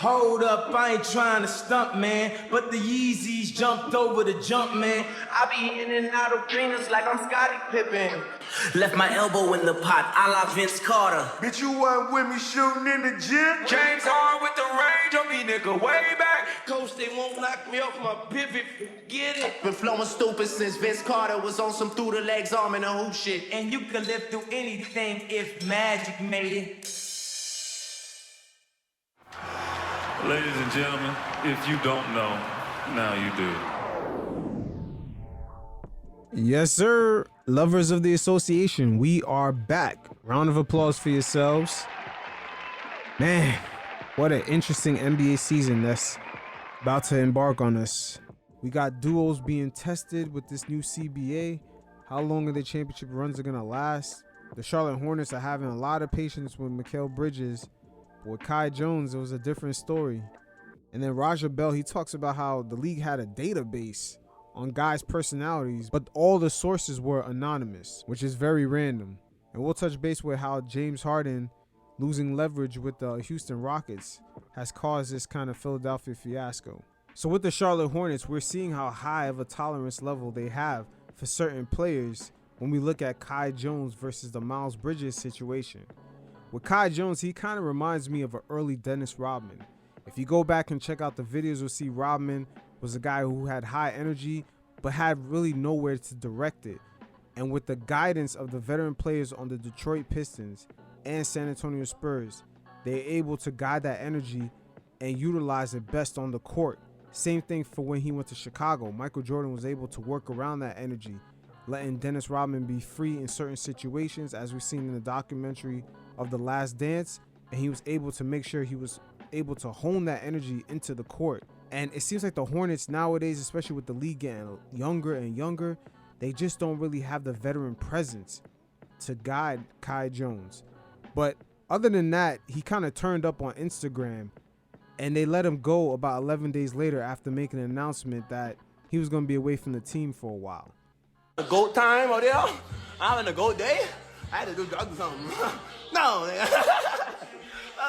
Hold up, I ain't trying to stunt, man, but the Yeezys jumped over the jump, man. I be in and out of arenas like I'm Scottie Pippen. Left my elbow in the pot, a la Vince Carter. Bitch, you weren't with me shooting in the gym? James Harden with the range on me, nigga, way back. Coach, they won't knock me off my pivot, get it. Been flowing stupid since Vince Carter was on some through the legs arm and a hoop shit. And you can live through anything if magic made it. Ladies and gentlemen, if you don't know, now you do. Yes, sir. Lovers of the association, we are back. Round of applause for yourselves. Man, what an interesting NBA season that's about to embark on us. We got duos being tested with this new CBA. How long are the championship runs are going to last? The Charlotte Hornets are having a lot of patience with Mikal Bridges. With Kai Jones, it was a different story. And then Raja Bell, he talks about how the league had a database on guys' personalities, but all the sources were anonymous, which is very random. And we'll touch base with how James Harden losing leverage with the Houston Rockets has caused this kind of Philadelphia fiasco. So with the Charlotte Hornets, we're seeing how high of a tolerance level they have for certain players when we look at Kai Jones versus the Miles Bridges situation. With Kai Jones, he kind of reminds me of an early Dennis Rodman. If you go back and check out the videos, you'll see Rodman was a guy who had high energy, but had really nowhere to direct it. And with the guidance of the veteran players on the Detroit Pistons and San Antonio Spurs, they're able to guide that energy and utilize it best on the court. Same thing for when he went to Chicago. Michael Jordan was able to work around that energy, letting Dennis Rodman be free in certain situations, as we've seen in the documentary of The Last Dance, and he was able to make sure he was able to hone that energy into the court. And it seems like the Hornets nowadays, especially with the league getting younger and younger, they just don't really have the veteran presence to guide Kai Jones. But other than that, he kind of turned up on Instagram, and they let him go about 11 days later after making an announcement that he was going to be away from the team for a while. A goat time out there? I'm having a goat day? I had to do drugs or something. No,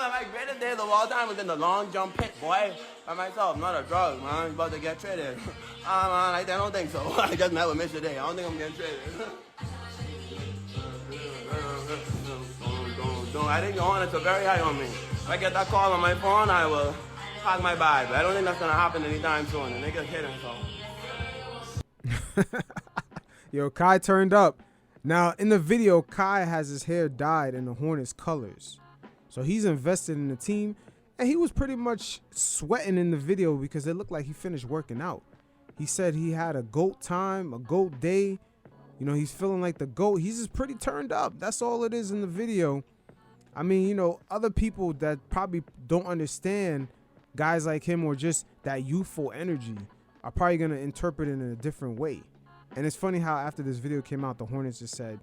my greatest days of all time was in the long jump pit, boy. By myself, not a drug, man. I'm about to get traded. Man, I don't think so. I just never missed a day. I don't think I'm getting traded. I think the Hornets are very high on me. If I get that call on my phone, I will pack my bag. But I don't think that's going to happen anytime soon. And they get hit and so. Yo, Kai turned up. Now, in the video, Kai has his hair dyed in the Hornets colors. So he's invested in the team, and he was pretty much sweating in the video because it looked like he finished working out. He said he had a GOAT time, a GOAT day. You know, he's feeling like the GOAT. He's just pretty turned up. That's all it is in the video. I mean, you know, other people that probably don't understand guys like him or just that youthful energy are probably going to interpret it in a different way. And it's funny how after this video came out, the Hornets just said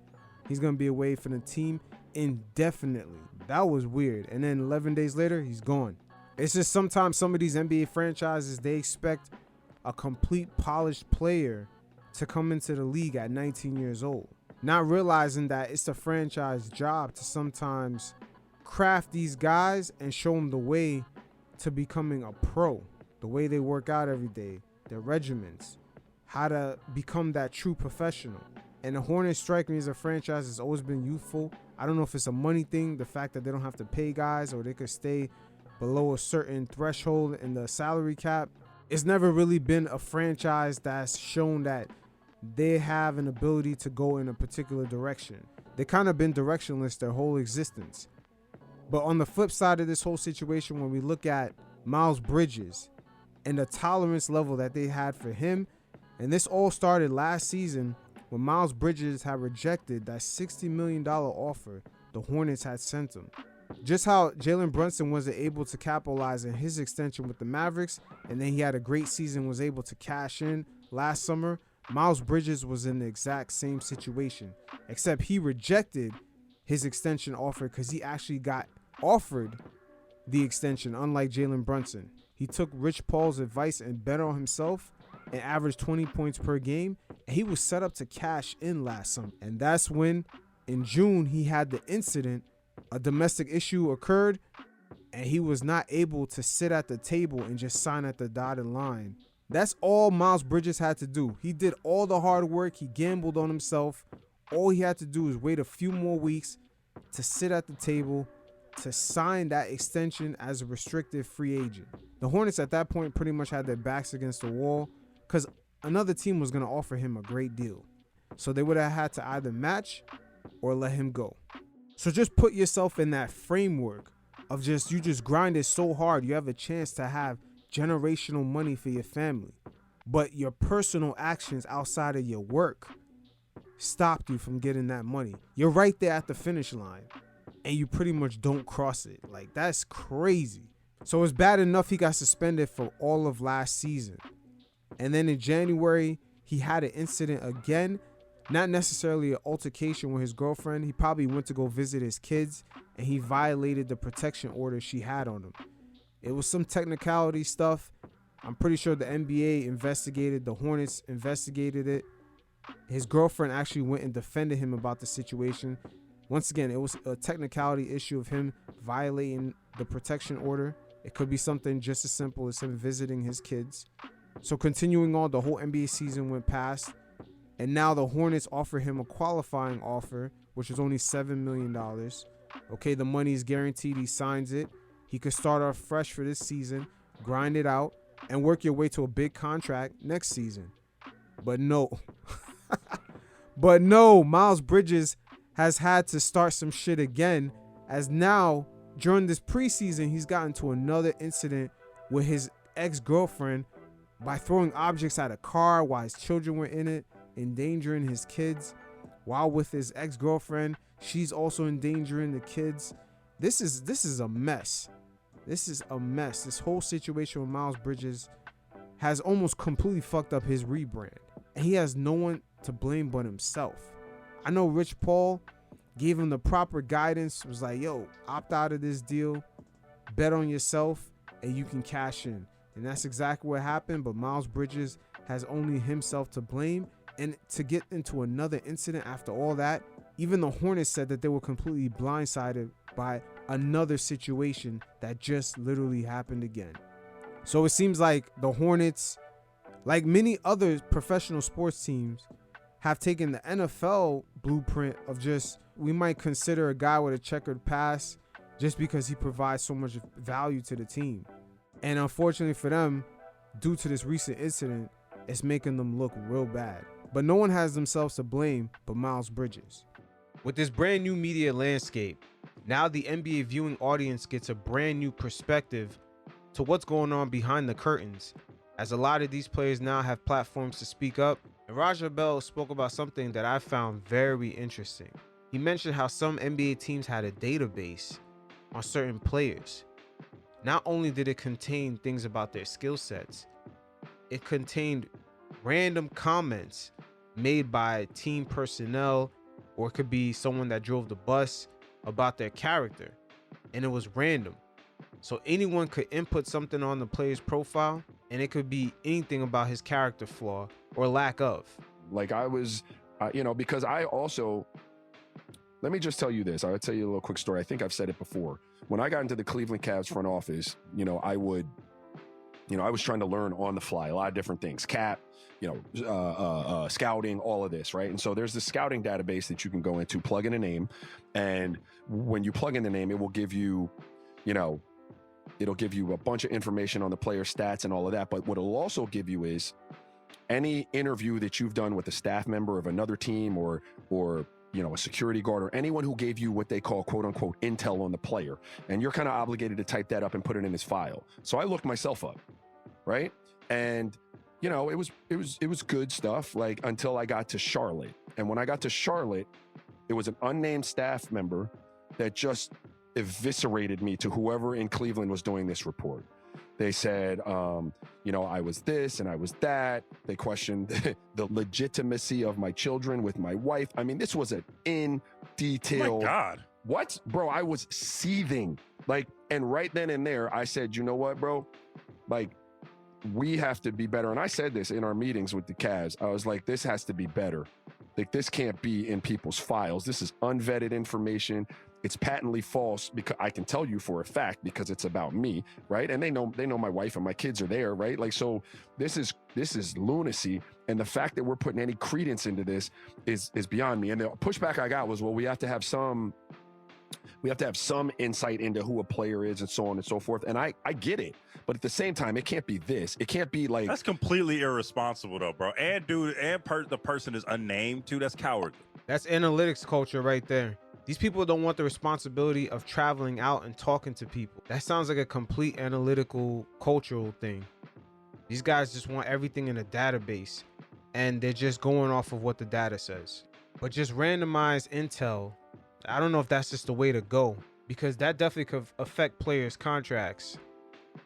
he's going to be away from the team indefinitely. That was weird. And then 11 days later, he's gone. It's just sometimes some of these NBA franchises, they expect a complete polished player to come into the league at 19 years old, not realizing that it's the franchise job to sometimes craft these guys and show them the way to becoming a pro, the way they work out every day, their regimens, how to become that true professional. And the Hornets strike me as a franchise that's always been youthful. I don't know if it's a money thing, the fact that they don't have to pay guys or they could stay below a certain threshold in the salary cap. It's never really been a franchise that's shown that they have an ability to go in a particular direction. They kind of been directionless their whole existence. But on the flip side of this whole situation, when we look at Miles Bridges and the tolerance level that they had for him, and this all started last season when Miles Bridges had rejected that $60 million offer the Hornets had sent him. Just how Jalen Brunson wasn't able to capitalize on his extension with the Mavericks, and then he had a great season, was able to cash in last summer, Miles Bridges was in the exact same situation, except he rejected his extension offer because he actually got offered the extension, unlike Jalen Brunson. He took Rich Paul's advice and bet on himself and averaged 20 points per game, and he was set up to cash in last summer. And that's when, in June, he had the incident. A domestic issue occurred, and he was not able to sit at the table and just sign at the dotted line. That's all Miles Bridges had to do. He did all the hard work. He gambled on himself. All he had to do is wait a few more weeks to sit at the table to sign that extension as a restricted free agent. The Hornets at that point pretty much had their backs against the wall because another team was going to offer him a great deal. So they would have had to either match or let him go. So just put yourself in that framework of you just grinded so hard. You have a chance to have generational money for your family, but your personal actions outside of your work stopped you from getting that money. You're right there at the finish line and you pretty much don't cross it. Like, that's crazy. So it's bad enough he got suspended for all of last season, and then in January he had an incident again, not necessarily an altercation with his girlfriend. He probably went to go visit his kids and he violated the protection order she had on him. It was some technicality stuff. I'm pretty sure the NBA investigated, the Hornets investigated it. His girlfriend actually went and defended him about the situation. Once again, it was a technicality issue of him violating the protection order. It could be something just as simple as him visiting his kids. So continuing on, the whole NBA season went past, and now the Hornets offer him a qualifying offer, which is only $7 million. Okay, the money is guaranteed. He signs it. He could start off fresh for this season, grind it out, and work your way to a big contract next season. But no. But no, Miles Bridges has had to start some shit again, as now, during this preseason, he's gotten to another incident with his ex-girlfriend by throwing objects at a car while his children were in it, endangering his kids. While with his ex-girlfriend, she's also endangering the kids. This is a mess. This is a mess. This whole situation with Miles Bridges has almost completely fucked up his rebrand, and he has no one to blame but himself. I know Rich Paul gave him the proper guidance, was like, yo, opt out of this deal, bet on yourself, and you can cash in. And that's exactly what happened, but Miles Bridges has only himself to blame. And to get into another incident after all that, even the Hornets said that they were completely blindsided by another situation that just literally happened again. So it seems like the Hornets, like many other professional sports teams, have taken the NFL blueprint of just, we might consider a guy with a checkered past just because he provides so much value to the team. And unfortunately for them, due to this recent incident, it's making them look real bad. But no one has themselves to blame but Miles Bridges. With this brand new media landscape, now the NBA viewing audience gets a brand new perspective to what's going on behind the curtains, as a lot of these players now have platforms to speak up. And Raja Bell spoke about something that I found very interesting. He mentioned how some NBA teams had a database on certain players. Not only did it contain things about their skill sets, it contained random comments made by team personnel, or it could be someone that drove the bus, about their character, and it was random. So anyone could input something on the player's profile, and it could be anything about his character flaw or lack of. Like I was, because I also, let me just tell you this. I'll tell you a little quick story. I think I've said it before. When I got into the Cleveland Cavs front office, I was trying to learn on the fly, a lot of different things, scouting, all of this, right? And so there's the scouting database that you can go into, plug in a name, and when you plug in the name, it will give you, it'll give you a bunch of information on the player stats and all of that. But what it'll also give you is any interview that you've done with a staff member of another team or a security guard or anyone who gave you what they call quote unquote intel on the player. And you're kind of obligated to type that up and put it in his file. So I looked myself up, right? And it was good stuff, like until I got to Charlotte. And when I got to Charlotte, it was an unnamed staff member that just eviscerated me to whoever in Cleveland was doing this report. They said, I was this and I was that. They questioned the legitimacy of my children with my wife. I mean, this was in detail. Oh my God. What? Bro, I was seething. And right then and there, I said, you know what, bro? We have to be better. And I said this in our meetings with the Cavs. I was like, this has to be better. This can't be in people's files. This is unvetted information. it's patently false because I can tell you for a fact because it's about me, right? And they know my wife and my kids are there, right? Like, so this is lunacy. And the fact that we're putting any credence into this is beyond me. And the pushback I got was, well, we have to have some insight into who a player is and so on and so forth. And I get it, but at the same time, it can't be this. It can't be like, that's completely irresponsible though, bro. And the person is unnamed too. That's cowardly. That's analytics culture right there. These people don't want the responsibility of traveling out and talking to people. That sounds like a complete analytical cultural thing. These guys just want everything in a database and they're just going off of what the data says. But just randomized intel, I don't know if that's just the way to go, because that definitely could affect players' contracts.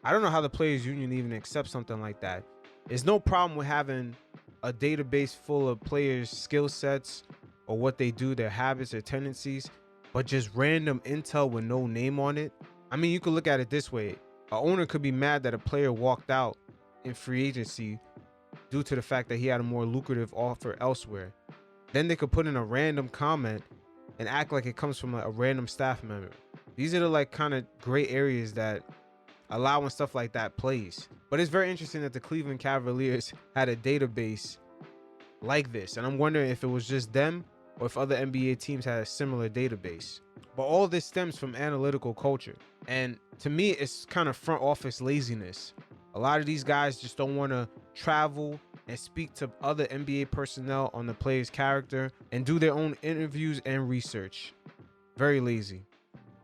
I don't know how the players union even accepts something like that. There's no problem with having a database full of players' skill sets or what they do, their habits, their tendencies, but just random intel with no name on it. I mean, you could look at it this way. A owner could be mad that a player walked out in free agency due to the fact that he had a more lucrative offer elsewhere. Then they could put in a random comment and act like it comes from a random staff member. These are the like kind of gray areas that allow when stuff like that plays. But it's very interesting that the Cleveland Cavaliers had a database like this, and I'm wondering if it was just them or if other NBA teams had a similar database. But all this stems from analytical culture, and to me it's kind of front office laziness. A lot of these guys just don't want to travel and speak to other NBA personnel on the player's character and do their own interviews and research. Very lazy.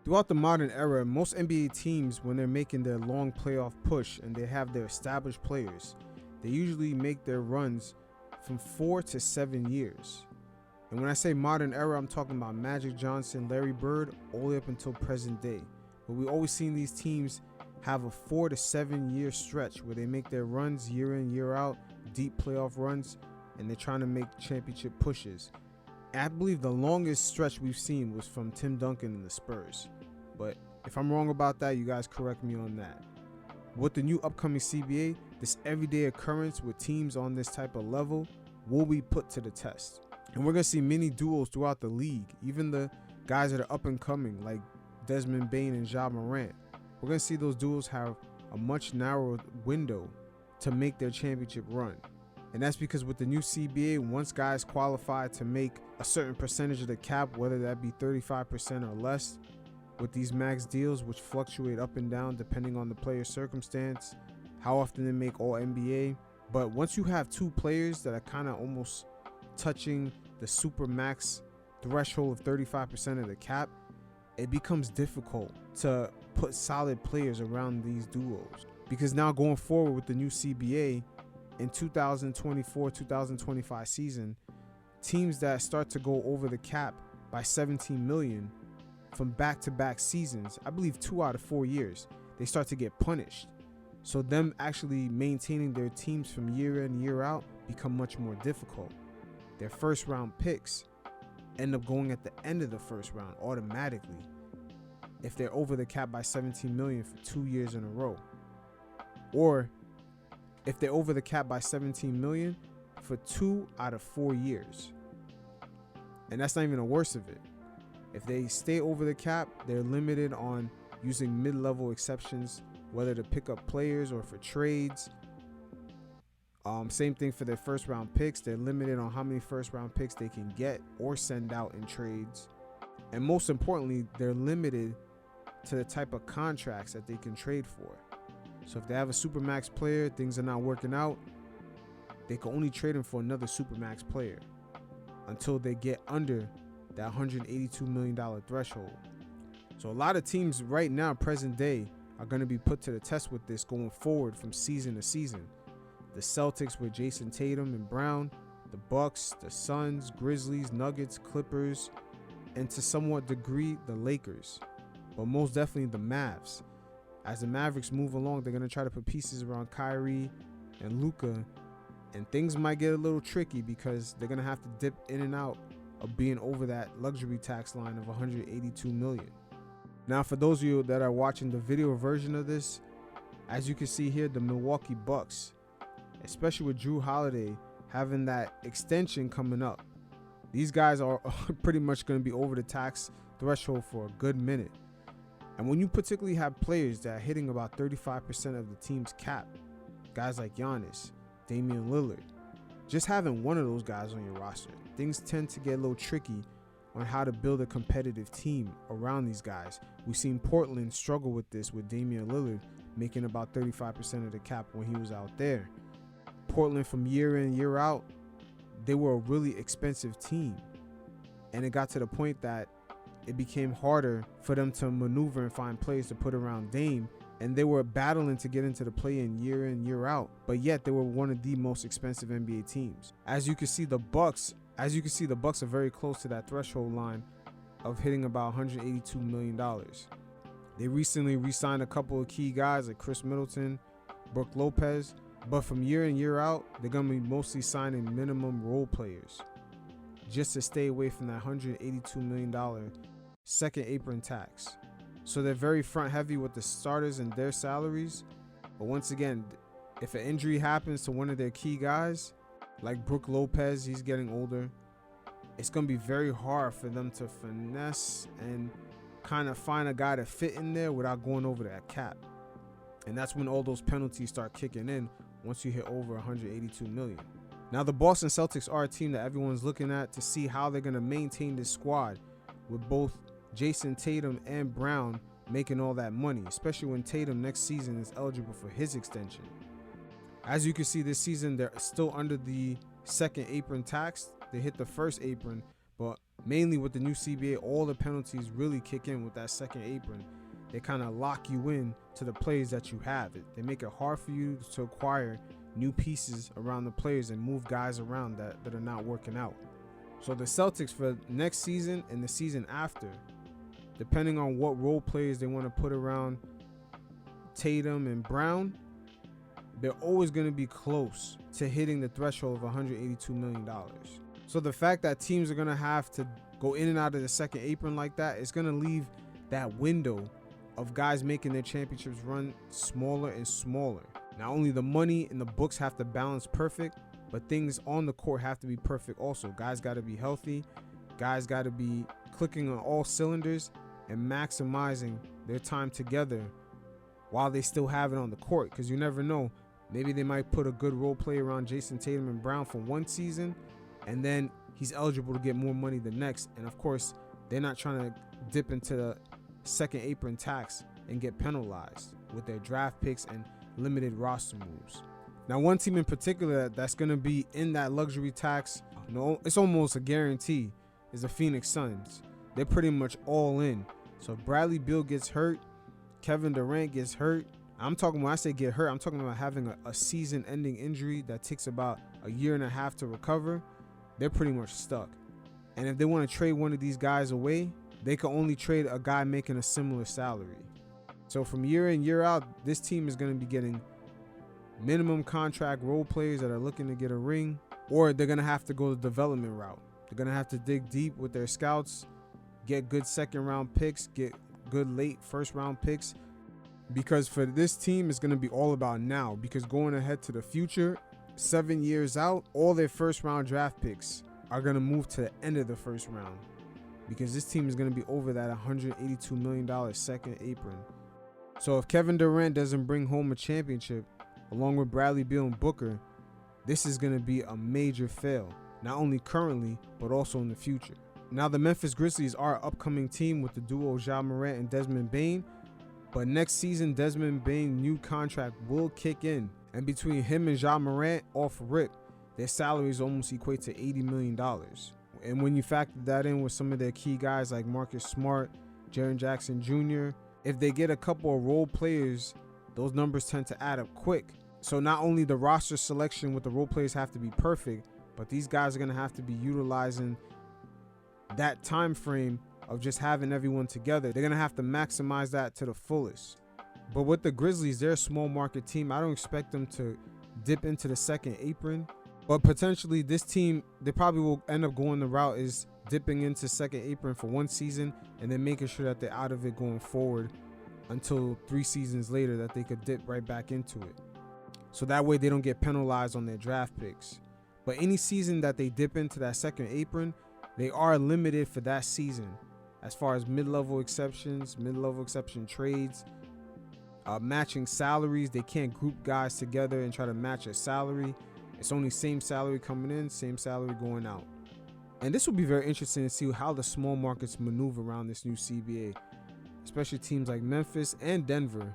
Throughout the modern era, most NBA teams, when they're making their long playoff push and they have their established players, they usually make their runs from 4 to 7 years. And when I say modern era, I'm talking about Magic Johnson, Larry Bird, all the way up until present day. But we always seen these teams have a 4 to 7 year stretch where they make their runs year in, year out, deep playoff runs, and they're trying to make championship pushes. And I believe the longest stretch we've seen was from Tim Duncan and the Spurs. But if I'm wrong about that, you guys correct me on that. With the new upcoming CBA, this everyday occurrence with teams on this type of level will be put to the test. And we're going to see many duels throughout the league, even the guys that are up and coming like Desmond Bane and Ja Morant. We're going to see those duels have a much narrower window to make their championship run. And that's because with the new CBA, once guys qualify to make a certain percentage of the cap, whether that be 35% or less, with these max deals, which fluctuate up and down depending on the player's circumstance, how often they make all NBA. But once you have two players that are kind of almost touching the super max threshold of 35% of the cap, it becomes difficult to put solid players around these duos. Because now going forward with the new CBA in 2024-2025 season, teams that start to go over the cap by 17 million from back-to-back seasons, I believe 2 out of 4 years, they start to get punished. So them actually maintaining their teams from year in, year out become much more difficult. Their first round picks end up going at the end of the first round automatically if they're over the cap by 17 million for 2 years in a row. Or if they're over the cap by 17 million for 2 out of 4 years. And that's not even the worst of it. If they stay over the cap, they're limited on using mid-level exceptions, whether to pick up players or for trades. Same thing for their first round picks. They're limited on how many first round picks they can get or send out in trades. And most importantly, they're limited to the type of contracts that they can trade for. So if they have a supermax player, things are not working out, they can only trade him for another supermax player until they get under that $182 million threshold. So a lot of teams right now, present day, are going to be put to the test with this going forward from season to season. The Celtics with Jason Tatum and Brown, the Bucks, the Suns, Grizzlies, Nuggets, Clippers, and to somewhat degree the Lakers, but most definitely the Mavs. As the Mavericks move along, they're going to try to put pieces around Kyrie and Luka, and things might get a little tricky because they're going to have to dip in and out of being over that luxury tax line of $182 million. Now, for those of you that are watching the video version of this, as you can see here, the Milwaukee Bucks, especially with Drew Holiday having that extension coming up, these guys are pretty much going to be over the tax threshold for a good minute. And when you particularly have players that are hitting about 35% of the team's cap, guys like Giannis, Damian Lillard, just having one of those guys on your roster, things tend to get a little tricky on how to build a competitive team around these guys. We've seen Portland struggle with this with Damian Lillard making about 35% of the cap when he was out there. Portland, from year in, year out, they were a really expensive team. And it got to the point that it became harder for them to maneuver and find plays to put around Dame. And they were battling to get into the play-in, year out. But yet they were one of the most expensive NBA teams. As you can see, the Bucks are very close to that threshold line of hitting about $182 million. They recently re-signed a couple of key guys like Chris Middleton, Brook Lopez. But from year in, year out, they're going to be mostly signing minimum role players just to stay away from that $182 million second apron tax. So they're very front heavy with the starters and their salaries. But once again, if an injury happens to one of their key guys, like Brook Lopez, he's getting older, it's going to be very hard for them to finesse and kind of find a guy to fit in there without going over that cap. And that's when all those penalties start kicking in once you hit over $182 million. Now, the Boston Celtics are a team that everyone's looking at to see how they're going to maintain this squad with both Jason Tatum and Brown making all that money, especially when Tatum next season is eligible for his extension. As you can see, this season they're still under the second apron tax. They hit the first apron, but mainly with the new CBA, all the penalties really kick in with that second apron. They kind of lock you in to the players that you have. They make it hard for you to acquire new pieces around the players and move guys around that are not working out. So the Celtics for next season and the season after, depending on what role players they want to put around Tatum and Brown, they're always going to be close to hitting the threshold of $182 million. So the fact that teams are going to have to go in and out of the second apron like that is going to leave that window of guys making their championships run smaller and smaller. Not only the money and the books have to balance perfect, but things on the court have to be perfect also. Guys got to be healthy. Guys got to be clicking on all cylinders and maximizing their time together while they still have it on the court, because you never know. Maybe they might put a good role player around Jason Tatum and Brown for one season, and then he's eligible to get more money the next. And of course, they're not trying to dip into the second apron tax and get penalized with their draft picks and limited roster moves. Now, one team in particular that's going to be in that luxury tax, it's almost a guarantee, is the Phoenix Suns. They're pretty much all in. So if Bradley Beal gets hurt, Kevin Durant gets hurt, when I say get hurt, I'm talking about having a season-ending injury that takes about a year and a half to recover, they're pretty much stuck. And if they want to trade one of these guys away, they can only trade a guy making a similar salary. So from year in, year out, this team is going to be getting minimum contract role players that are looking to get a ring, or they're going to have to go the development route. They're going to have to dig deep with their scouts, get good second-round picks, get good late first-round picks, because for this team, it's going to be all about now, because going ahead to the future, 7 years out, all their first-round draft picks are going to move to the end of the first round, because this team is going to be over that $182 million second apron. So if Kevin Durant doesn't bring home a championship, along with Bradley Beal and Booker, this is going to be a major fail, not only currently, but also in the future. Now, the Memphis Grizzlies are an upcoming team with the duo Ja Morant and Desmond Bane, but next season, Desmond Bane's new contract will kick in, and between him and Ja Morant off rip, their salaries almost equate to $80 million. And when you factor that in with some of their key guys like Marcus Smart, Jaren Jackson Jr., if they get a couple of role players, those numbers tend to add up quick. So not only the roster selection with the role players have to be perfect, but these guys are going to have to be utilizing that time frame of just having everyone together. They're going to have to maximize that to the fullest. But with the Grizzlies, they're a small market team. I don't expect them to dip into the second apron, but potentially this team, they probably will end up going the route is dipping into second apron for one season and then making sure that they're out of it going forward until 3 seasons later that they could dip right back into it. So that way they don't get penalized on their draft picks. But any season that they dip into that second apron, they are limited for that season as far as mid-level exception trades, matching salaries. They can't group guys together and try to match a salary. It's only same salary coming in, same salary going out. And this will be very interesting to see how the small markets maneuver around this new CBA, especially teams like Memphis and Denver.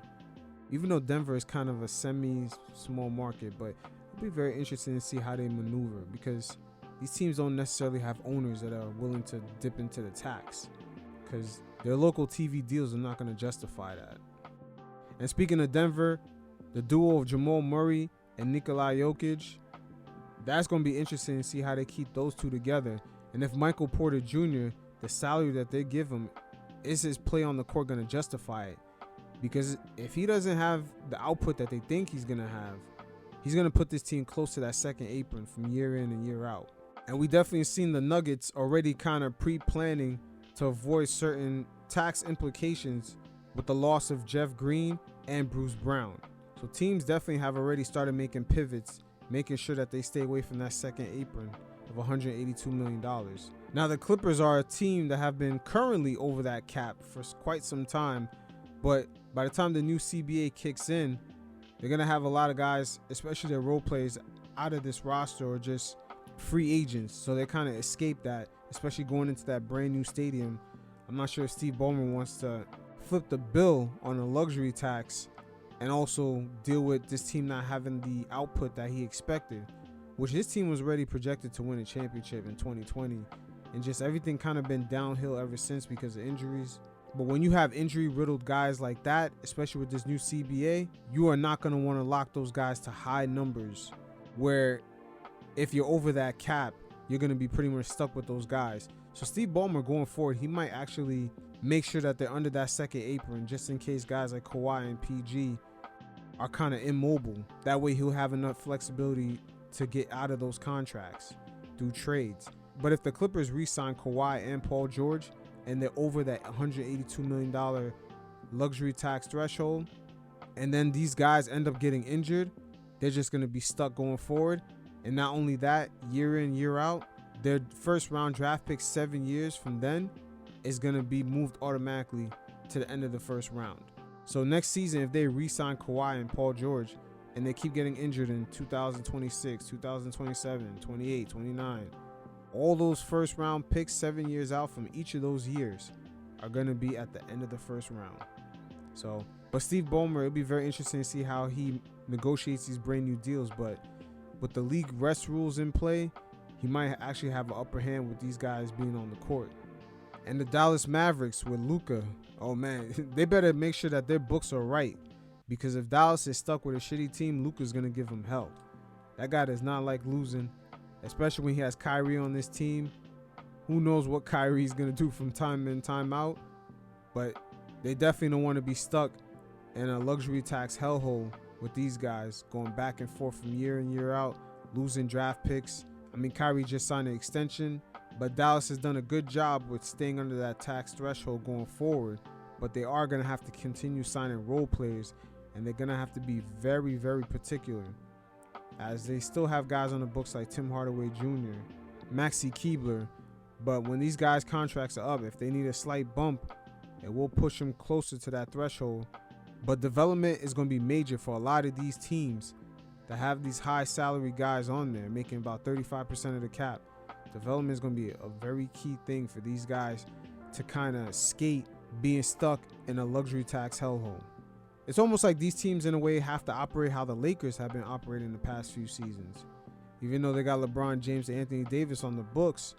Even though Denver is kind of a semi-small market, but it'll be very interesting to see how they maneuver, because these teams don't necessarily have owners that are willing to dip into the tax, because their local TV deals are not going to justify that. And speaking of Denver, the duo of Jamal Murray and Nikola Jokic, that's going to be interesting to see how they keep those two together. And if Michael Porter Jr., the salary that they give him, is his play on the court going to justify it? Because if he doesn't have the output that they think he's going to have, he's going to put this team close to that second apron from year in and year out. And we definitely seen the Nuggets already kind of pre-planning to avoid certain tax implications with the loss of Jeff Green and Bruce Brown. So teams definitely have already started making pivots, making sure that they stay away from that second apron of $182 million. Now the Clippers are a team that have been currently over that cap for quite some time, but by the time the new CBA kicks in, they're going to have a lot of guys, especially their role players, out of this roster or just free agents. So they kind of escape that, especially going into that brand new stadium. I'm not sure if Steve Ballmer wants to flip the bill on a luxury tax and also deal with this team not having the output that he expected, which his team was already projected to win a championship in 2020. And just everything kind of been downhill ever since because of injuries. But when you have injury-riddled guys like that, especially with this new CBA, you are not going to want to lock those guys to high numbers where if you're over that cap, you're going to be pretty much stuck with those guys. So Steve Ballmer going forward, he might actually make sure that they're under that second apron just in case guys like Kawhi and PG are kind of immobile. That way he'll have enough flexibility to get out of those contracts through trades. But if the Clippers re-sign Kawhi and Paul George and they're over that $182 million luxury tax threshold, and then these guys end up getting injured, they're just going to be stuck going forward. And not only that, year in, year out, their first round draft pick 7 years from then is going to be moved automatically to the end of the first round. So next season, if they re-sign Kawhi and Paul George and they keep getting injured in 2026, 2027, 28, 29, all those first round picks 7 years out from each of those years are going to be at the end of the first round. So, but Steve Ballmer, it'll be very interesting to see how he negotiates these brand new deals. But with the league rest rules in play, he might actually have an upper hand with these guys being on the court. And the Dallas Mavericks with Luka, oh man, they better make sure that their books are right, because if Dallas is stuck with a shitty team, Luka's going to give them hell. That guy does not like losing, especially when he has Kyrie on this team. Who knows what Kyrie's going to do from time in, time out, but they definitely don't want to be stuck in a luxury tax hellhole with these guys going back and forth from year in, year out, losing draft picks. I mean, Kyrie just signed an extension, but Dallas has done a good job with staying under that tax threshold going forward. But they are going to have to continue signing role players, and they're going to have to be very, very particular, as they still have guys on the books like Tim Hardaway Jr., Maxi Keebler. But when these guys' contracts are up, if they need a slight bump, it will push them closer to that threshold. But development is going to be major for a lot of these teams that have these high salary guys on there making about 35% of the cap. Development is going to be a very key thing for these guys to kind of skate being stuck in a luxury tax hellhole. It's almost like these teams in a way have to operate how the Lakers have been operating the past few seasons. Even though they got LeBron James and Anthony Davis on the books,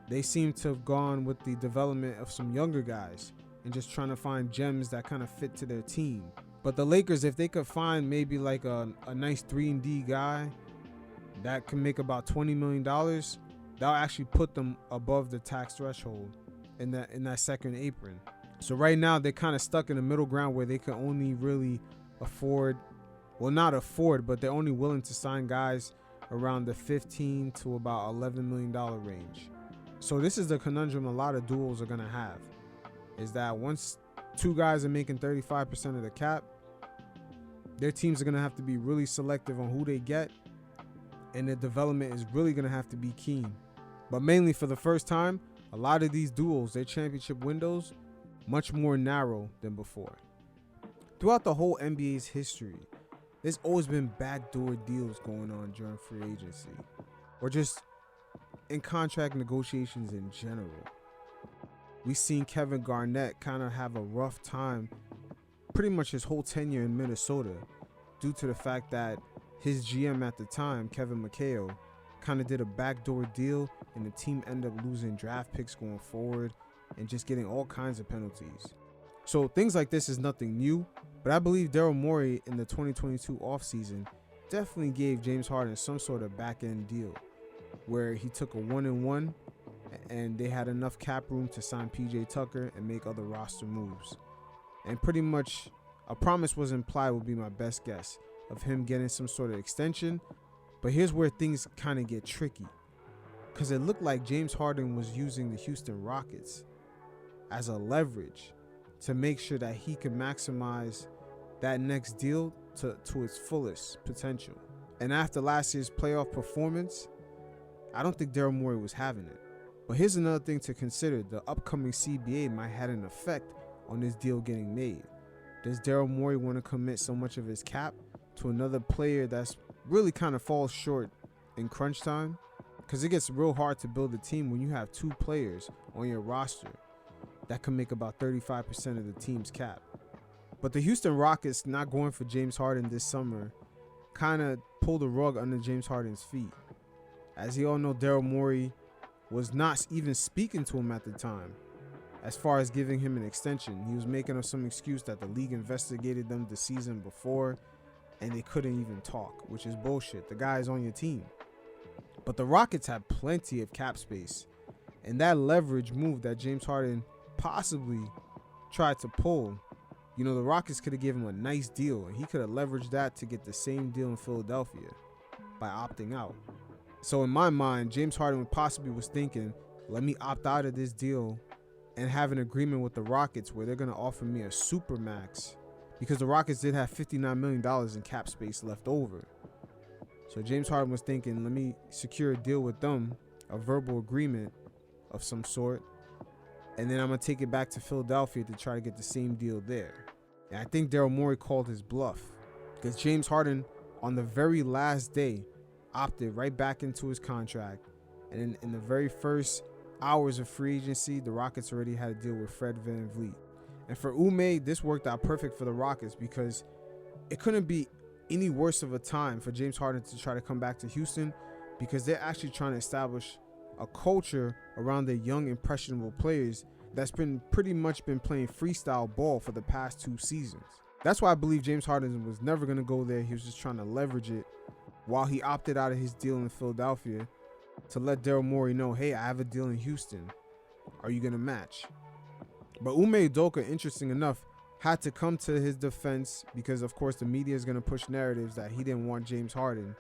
they seem to have gone with the development of some younger guys and just trying to find gems that kind of fit to their team. But the Lakers, if they could find maybe like a nice 3-and-D guy that can make about $20 million, that'll actually put them above the tax threshold in that second apron. So right now they're kind of stuck in the middle ground where they can only really afford, well, not afford, but they're only willing to sign guys around the $15 to about $11 million range. So this is the conundrum a lot of duos are going to have, is that once two guys are making 35% of the cap, their teams are going to have to be really selective on who they get, and their development is really going to have to be keen. But mainly for the first time, A lot of these duos, their championship windows, much more narrow than before. Throughout the whole NBA's history, there's always been backdoor deals going on during free agency, or just in contract negotiations in general. We've seen Kevin Garnett kind of have a rough time pretty much his whole tenure in Minnesota due to the fact that his GM at the time, Kevin McHale, kind of did a backdoor deal and the team ended up losing draft picks going forward and just getting all kinds of penalties. So things like this is nothing new, but I believe Daryl Morey in the 2022 offseason definitely gave James Harden some sort of back-end deal where he took a 1-and-1 and they had enough cap room to sign PJ Tucker and make other roster moves. And pretty much a promise was implied, would be my best guess, of him getting some sort of extension. But here's where things kind of get tricky, because it looked like James Harden was using the Houston Rockets as a leverage to make sure that he could maximize that next deal to its fullest potential. And after last year's playoff performance, I don't think Daryl Morey was having it. But here's another thing to consider. The upcoming CBA might have an effect on this deal getting made. Does Daryl Morey want to commit so much of his cap to another player that's really kind of falls short in crunch time? Because it gets real hard to build a team when you have two players on your roster that can make about 35% of the team's cap. But the Houston Rockets not going for James Harden this summer kind of pulled the rug under James Harden's feet. As you all know, Daryl Morey was not even speaking to him at the time as far as giving him an extension. He was making up some excuse that the league investigated them the season before and they couldn't even talk, which is bullshit. The guy is on your team. But the Rockets have plenty of cap space, and that leverage move that James Harden possibly tried to pull, you know, the Rockets could have given him a nice deal, and he could have leveraged that to get the same deal in Philadelphia by opting out. So in my mind, James Harden possibly was thinking, let me opt out of this deal and have an agreement with the Rockets where they're going to offer me a super max, because the Rockets did have $59 million in cap space left over. So James Harden was thinking, let me secure a deal with them, a verbal agreement of some sort, and then I'm going to take it back to Philadelphia to try to get the same deal there. And I think Daryl Morey called his bluff, because James Harden, on the very last day, opted right back into his contract. And in the very first hours of free agency, the Rockets already had a deal with Fred VanVleet. And for Ume, this worked out perfect for the Rockets, because it couldn't be any worse of a time for James Harden to try to come back to Houston, because they're actually trying to establish a culture around their young, impressionable players that's been pretty much been playing freestyle ball for the past 2 seasons. That's why I believe James Harden was never going to go there. He was just trying to leverage it while he opted out of his deal in Philadelphia to let Daryl Morey know, hey, I have a deal in Houston. Are you going to match? But Udoka, interesting enough, had to come to his defense, because of course the media is going to push narratives that he didn't want James Harden,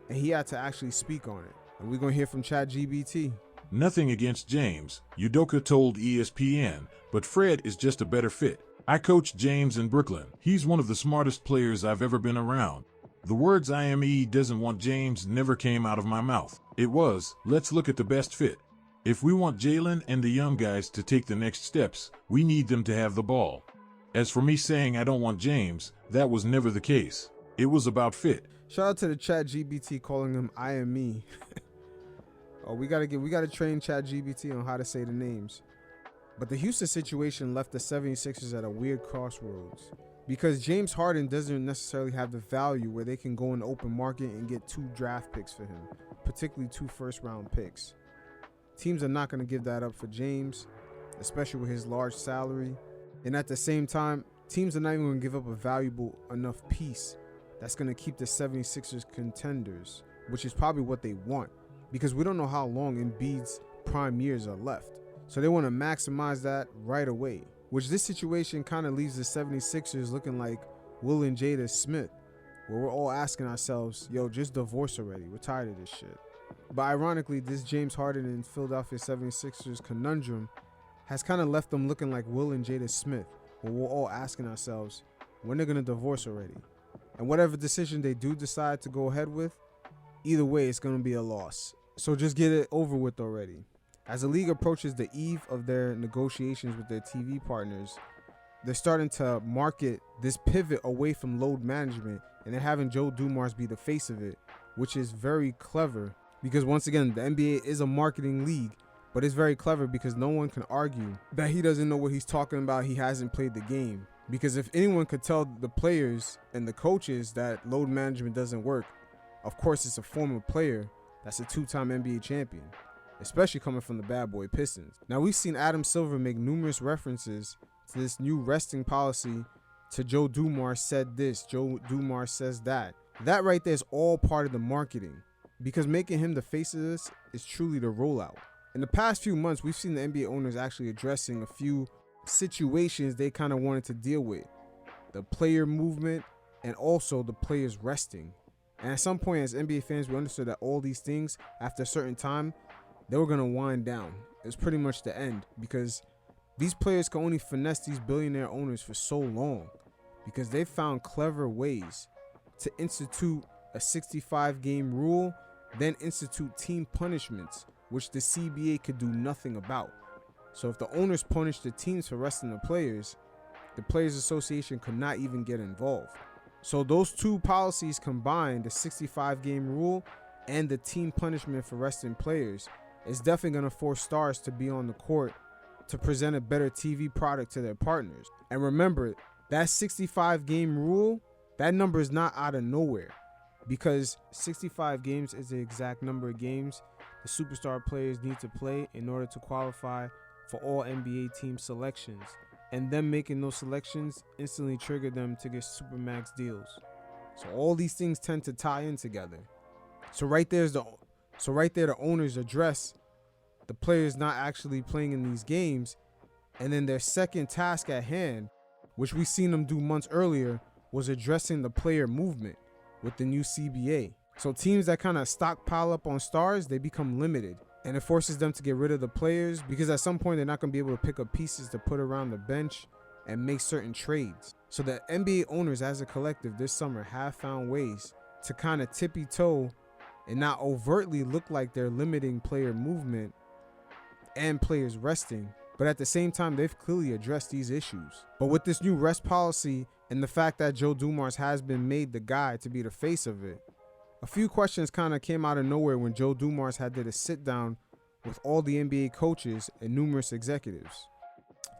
and he had to actually speak on it. And we're going to hear from ChatGPT. Nothing against James, Udoka told ESPN, but Fred is just a better fit. I coached James in Brooklyn. He's one of the smartest players I've ever been around. The words IME doesn't want James never came out of my mouth. It was, let's look at the best fit. If we want Jalen and the young guys to take the next steps, we need them to have the ball. As for me saying I don't want James, that was never the case. It was about fit. Shout out to the ChatGPT calling him IME. Oh, we gotta train ChatGPT on how to say the names. But the Houston situation left the 76ers at a weird crossroads, because James Harden doesn't necessarily have the value where they can go in the open market and get 2 draft picks for him, particularly 2 first-round picks. Teams are not going to give that up for James, especially with his large salary. And at the same time, teams are not even going to give up a valuable enough piece that's going to keep the 76ers contenders, which is probably what they want, because we don't know how long Embiid's prime years are left. So they want to maximize that right away, which this situation kind of leaves the 76ers looking like Will and Jada Smith, where we're all asking ourselves, yo, just divorce already. We're tired of this shit. But ironically, this James Harden and Philadelphia 76ers conundrum has kind of left them looking like Will and Jada Smith, where we're all asking ourselves when they're going to divorce already. And whatever decision they do decide to go ahead with, either way, it's going to be a loss. So just get it over with already. As the league approaches the eve of their negotiations with their TV partners, they're starting to market this pivot away from load management, and they're having Joe Dumars be the face of it, which is very clever because, once again, the NBA is a marketing league, but it's very clever because no one can argue that he doesn't know what he's talking about. He hasn't played the game. Because if anyone could tell the players and the coaches that load management doesn't work, of course it's a former player that's a two-time NBA champion, especially coming from the bad boy Pistons. Now, we've seen Adam Silver make numerous references to this new resting policy, to Joe Dumars said this, Joe Dumars says that. That right there is all part of the marketing, because making him the face of this is truly the rollout. In the past few months, we've seen the NBA owners actually addressing a few situations they kind of wanted to deal with. The player movement and also the players resting. And at some point as NBA fans, we understood that all these things, after a certain time, they were going to wind down. It was pretty much the end, because these players can only finesse these billionaire owners for so long, because they found clever ways to institute a 65-game rule, then institute team punishments, which the CBA could do nothing about. So if the owners punished the teams for resting the Players Association could not even get involved. So those two policies combined, the 65-game rule and the team punishment for resting players, is definitely going to force stars to be on the court to present a better TV product to their partners. And remember, that 65-game rule, that number is not out of nowhere, because 65 games is the exact number of games the superstar players need to play in order to qualify for all NBA team selections, and them making those selections instantly trigger them to get supermax deals. So all these things tend to tie in together. So right there the owners address the players not actually playing in these games, and then their second task at hand, which we seen them do months earlier, was addressing the player movement with the new CBA. So teams that kind of stockpile up on stars, they become limited. And it forces them to get rid of the players, because at some point they're not going to be able to pick up pieces to put around the bench and make certain trades. So the NBA owners as a collective this summer have found ways to kind of tippy toe and not overtly look like they're limiting player movement and players resting, but at the same time they've clearly addressed these issues. But with this new rest policy and the fact that Joe Dumars has been made the guy to be the face of it, a few questions kind of came out of nowhere when Joe Dumars had did a sit down with all the NBA coaches and numerous executives.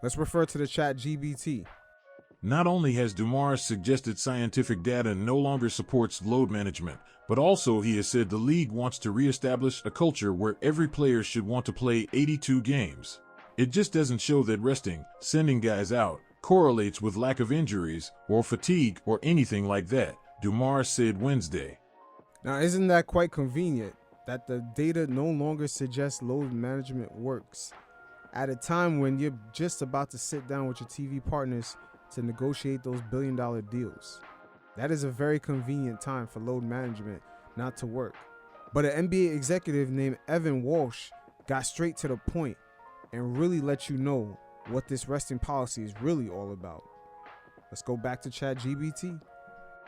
Let's refer to the chat GBT. Not only has Dumars suggested scientific data no longer supports load management, but also he has said the league wants to reestablish a culture where every player should want to play 82 games. It just doesn't show that resting, sending guys out, correlates with lack of injuries or fatigue or anything like that, Dumars said Wednesday. Now, isn't that quite convenient that the data no longer suggests load management works at a time when you're just about to sit down with your TV partners to negotiate those billion-dollar deals? That is a very convenient time for load management not to work. But an NBA executive named Evan Walsh got straight to the point and really let you know what this resting policy is really all about. Let's go back to ChatGPT.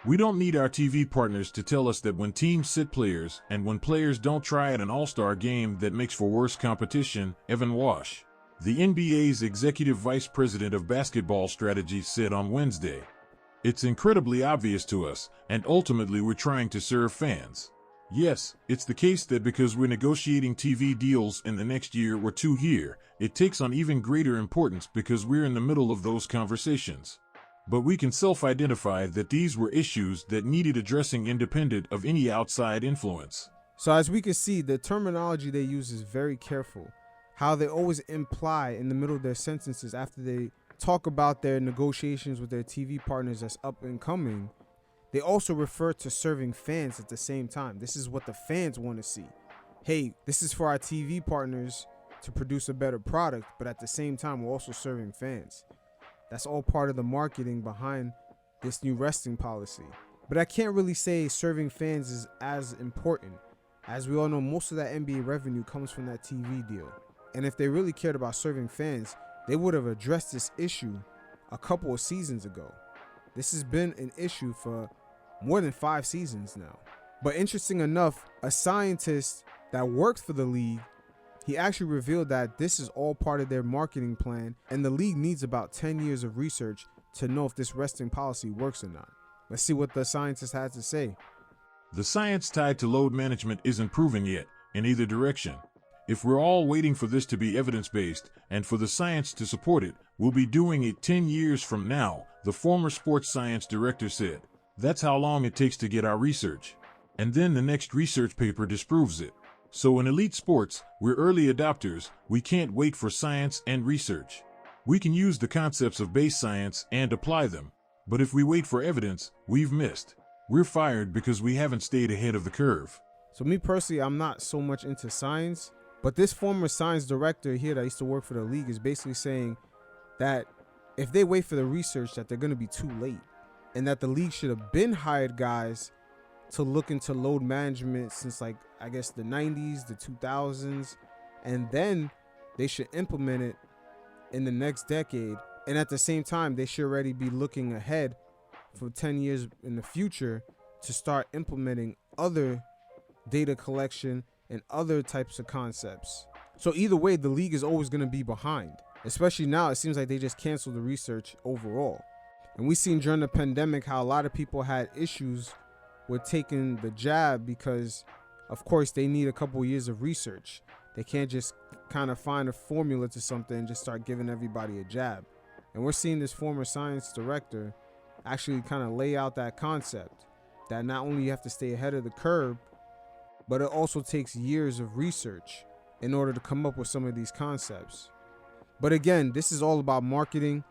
We don't need our TV partners to tell us that when teams sit players and when players don't try at an all-star game that makes for worse competition, Evan Walsh, the NBA's executive vice president of basketball strategy, said on Wednesday. It's incredibly obvious to us, and ultimately we're trying to serve fans. Yes, it's the case that because we're negotiating TV deals in the next year or two here, it takes on even greater importance because we're in the middle of those conversations. But we can self-identify that these were issues that needed addressing independent of any outside influence. So as we can see, the terminology they use is very careful. How they always imply in the middle of their sentences after they talk about their negotiations with their TV partners that's up and coming, they also refer to serving fans at the same time. This is what the fans want to see. Hey, this is for our TV partners to produce a better product, but at the same time, we're also serving fans. That's all part of the marketing behind this new resting policy. But I can't really say serving fans is as important. As we all know, most of that NBA revenue comes from that TV deal. And if they really cared about serving fans, they would have addressed this issue a couple of seasons ago. This has been an issue for more than 5 seasons now. But interesting enough, a scientist that worked for the league He actually revealed that this is all part of their marketing plan, and the league needs about 10 years of research to know if this resting policy works or not. Let's see what the scientists had to say. The science tied to load management isn't proven yet in either direction. If we're all waiting for this to be evidence-based and for the science to support it, we'll be doing it 10 years from now, the former sports science director said. That's how long it takes to get our research. And then the next research paper disproves it. So in elite sports, we're early adopters. We can't wait for science and research. We can use the concepts of base science and apply them. But if we wait for evidence, we've missed. We're fired because we haven't stayed ahead of the curve. So me personally, I'm not so much into science, but this former science director here that used to work for the league is basically saying that if they wait for the research, that they're going to be too late, and that the league should have been hired guys to look into load management since, like, I guess the 90s, the 2000s, and then they should implement it in the next decade. And at the same time, they should already be looking ahead for 10 years in the future to start implementing other data collection and other types of concepts. So either way, the league is always going to be behind, especially now. It seems like they just canceled the research overall. And we seen during the pandemic how a lot of people had issues with taking the jab because, of course, they need a couple years of research. They can't just kind of find a formula to something and just start giving everybody a jab. And we're seeing this former science director actually kind of lay out that concept that not only you have to stay ahead of the curve, but it also takes years of research in order to come up with some of these concepts. But again, this is all about marketing.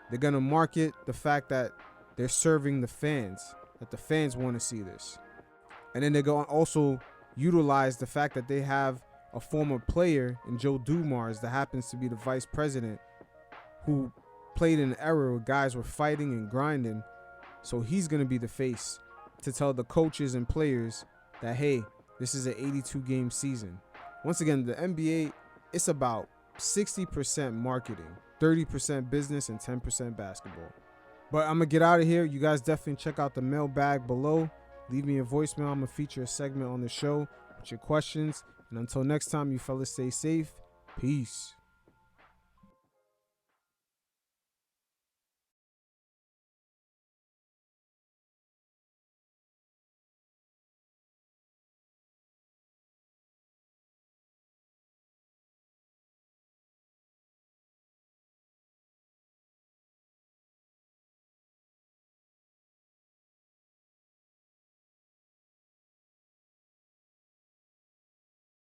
They're going to market the fact that they're serving the fans, that the fans want to see this. And then they're going to also utilize the fact that they have a former player in Joe Dumars that happens to be the vice president who played in an era where guys were fighting and grinding. So he's going to be the face to tell the coaches and players that, hey, this is an 82-game season. Once again, the NBA, it's about 60% marketing, 30% business, and 10% basketball. But I'm going to get out of here. You guys definitely check out the mailbag below. Leave me a voicemail. I'm going to feature a segment on the show with your questions. And until next time, you fellas stay safe. Peace.